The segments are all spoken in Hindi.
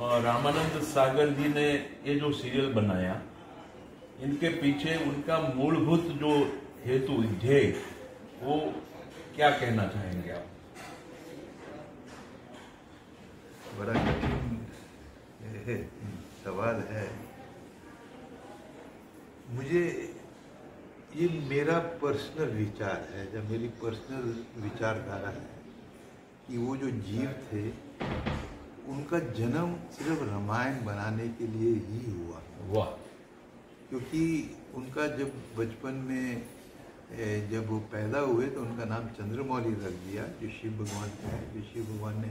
रामानंद सागर जी ने ये जो सीरियल बनाया, इनके पीछे उनका मूलभूत जो हेतु ध्येय, वो क्या कहना चाहेंगे आप? बड़ा कठिन सवाल है। मुझे ये मेरा पर्सनल विचार है, जब मेरी पर्सनल विचारधारा है कि वो जो जीव थे उनका जन्म सिर्फ रामायण बनाने के लिए ही हुआ। वाह। क्योंकि उनका जब बचपन में जब वो पैदा हुए तो उनका नाम चंद्रमौली रख दिया, जो शिव भगवान का है। जो शिव भगवान ने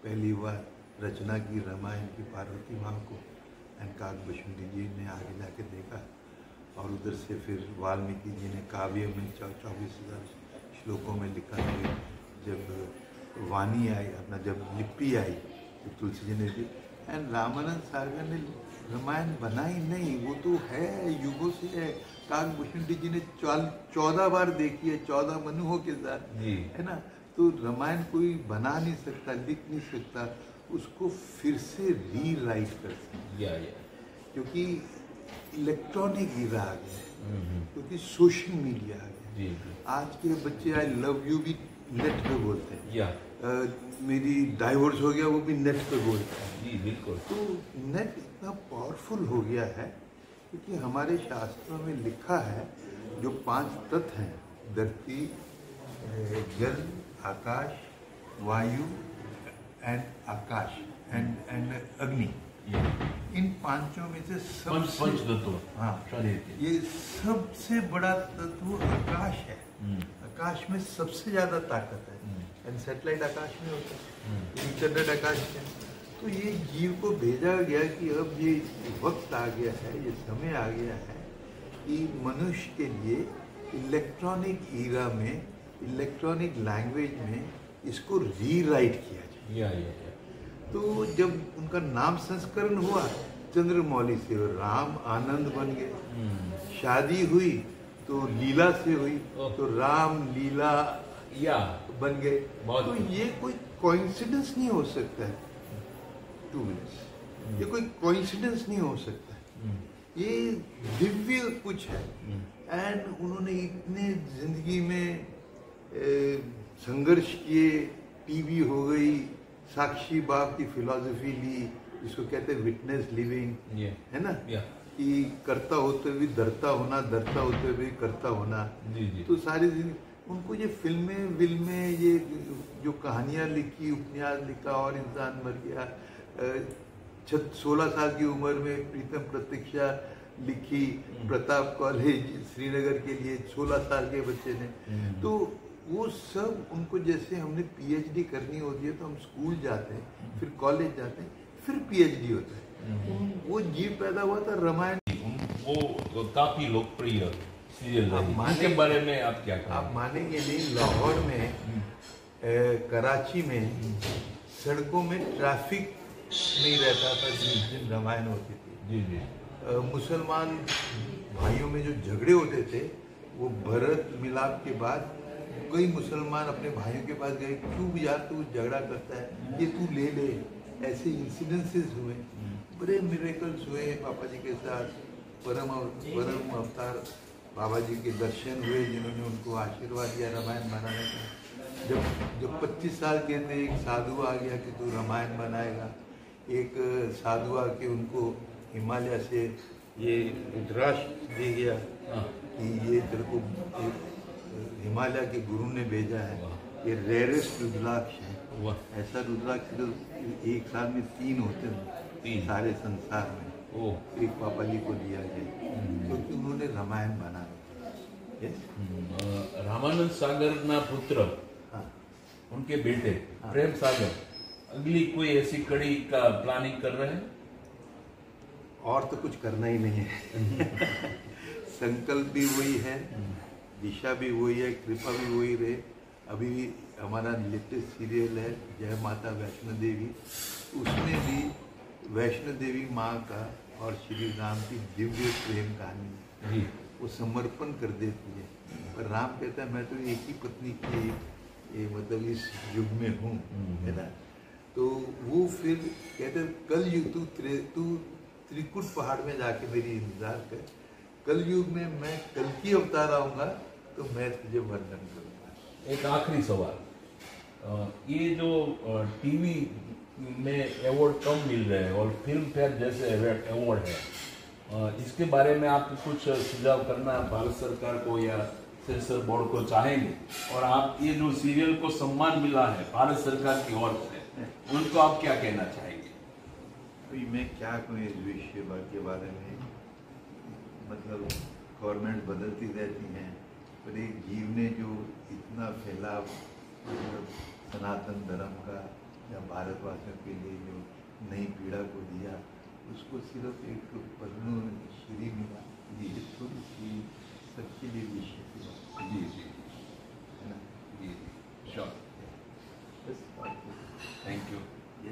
पहली बार रचना की रामायण की पार्वती माँ को, एंड काकभूषुंडी जी ने आगे जाके देखा, और उधर से फिर वाल्मीकि जी ने काव्य में 24,000 श्लोकों में लिखा कि जब वाणी आई, अपना जब लिपि आई तो तुलसी जी ने दी। एंड रामानंद सागर ने रामायण बनाई नहीं, वो तो है, युगों से है। काकभूषुंडी जी ने 14 बार देखी है, 14 मनुओं के साथ, है ना। तो रामायण कोई बना नहीं सकता, लिख नहीं सकता, उसको फिर से रीराइट कर सकता, क्योंकि इलेक्ट्रॉनिक ईरा आ गया, क्योंकि सोशल मीडिया आ गया। आज के बच्चे आई लव यू भी नेट पे बोलते हैं, मेरी डाइवोर्स हो गया वो भी नेट पे बोलते हैं। जी बिल्कुल। तो नेट इतना पावरफुल हो गया है, क्योंकि हमारे शास्त्रों में लिखा है जो 5 तत्व हैं, धरती, जल, आकाश, वायु एंड आकाश एंड अग्नि, इन पांचों में से सबसे, हाँ, ये सबसे बड़ा तत्व आकाश है। आकाश में सबसे ज्यादा ताकत है, एंड सैटेलाइट आकाश में होता है, इंटरनेट आकाश में। तो ये जीव को भेजा गया कि अब ये वक्त आ गया है, ये समय आ गया है कि मनुष्य के लिए इलेक्ट्रॉनिक ईरा में, इलेक्ट्रॉनिक लैंग्वेज में इसको रीराइट किया जाए। तो जब उनका नाम संस्करण हुआ चंद्रमौली से, राम आनंद बन गए। शादी हुई तो लीला से हुई, तो राम लीला बन गए। तो ये कोई कोइंसिडेंस नहीं हो सकता है, 2 मिनट्स, ये कोई कोइंसिडेंस नहीं हो सकता है, ये दिव्य कुछ है। एंड उन्होंने इतने जिंदगी में संघर्ष किए, टीवी हो गई, साक्षी बाप की फिलॉसफी ली, जिसको कहते हैं विटनेस लिविंग, है ना, कि करता होते हुए डरता होना, डरता होते हुए करता होना। तो सारी जिंदगी उनको ये फिल्में, ये जो कहानियां लिखी, उपन्यास लिखा, और इंसान मर गया। 16 साल की उम्र में प्रीतम प्रतीक्षा लिखी, प्रताप कॉलेज श्रीनगर के लिए 16 साल के बच्चे ने। तो वो सब उनको, जैसे हमने पीएचडी करनी होती है तो हम स्कूल जाते हैं, फिर कॉलेज जाते हैं, फिर पीएचडी होता है। वो जीव पैदा हुआ था रामायण। वो काफी लोकप्रिय सीरियल है, इसके बारे में आप क्या कहें? आप मानेंगे नहीं, लाहौर में, कराची में सड़कों में ट्रैफिक नहीं रहता था जिस दिन रामायण होती थी। मुसलमान भाइयों में जो झगड़े होते थे, वो भरत मिलाप के बाद कई मुसलमान अपने भाइयों के पास गए, क्यों यार तू झगड़ा करता है, ये तू ले ले। ऐसे इंसिडेंसेस हुए, बड़े मिरेकल्स हुए पापा जी के साथ। परम अवतार बाबा जी के दर्शन हुए, जिन्होंने उनको आशीर्वाद दिया रामायण बनाने का। जब 25 साल के थे, एक साधु आ गया कि तू रामायण बनाएगा। एक साधु आके उनको हिमालय से ये रुद्राक्ष दे गया कि ये तेरे को हिमालय के गुरु ने भेजा है, ये रेयरेस्ट रुद्राक्ष है। ऐसा रुद्राक्ष तो एक साल में 3 होते हैं सारे संसार में। एक पापा जी को दिया गया, क्योंकि उन्होंने रामायण बना। रामानंद सागर ना पुत्र, उनके बेटे प्रेम सागर अगली कोई ऐसी कड़ी का प्लानिंग कर रहे हैं? और तो कुछ करना ही नहीं है। संकल्प भी वही है, दिशा भी वही है, कृपा भी वही रहे। अभी हमारा लेटेस्ट सीरियल है जय माता वैष्णो देवी, उसमें भी वैष्णो देवी माँ का और श्री राम की दिव्य प्रेम कहानी, वो समर्पण कर देती है। पर राम कहता है मैं तो एक ही पत्नी की मतलब इस युग में हूँ, है ना। तो वो फिर कहते कल युग तू त्रिकुट पहाड़ में जाके मेरी इंतजार कर, कल युग में मैं कल की अवतार आऊंगा तो मैं तुझे वर्णन करूंगा। एक आखिरी सवाल, ये जो टीवी में अवार्ड कम मिल रहे हैं और फिल्म फेयर जैसे अवार्ड है, इसके बारे में आप कुछ सुझाव करना भारत सरकार को या सेंसर बोर्ड को चाहेंगे? और आप ये जो सीरियल को सम्मान मिला है भारत सरकार की ओर से, उनको आप क्या कहना चाहेंगे? अभी मैं क्या कहूँ इस विषय के बारे में, मतलब गवर्नमेंट बदलती रहती हैं, पर एक जीव ने जो इतना फैलाव मतलब सनातन धर्म का या भारतवासियों के लिए जो नई पीढ़ा को दिया, उसको सिर्फ एक पद्मश्री मिला, ये थोड़ी सी सबके लिए विषय की बात। जी जी है ना? जी, श्योर, बस बात। Thank you.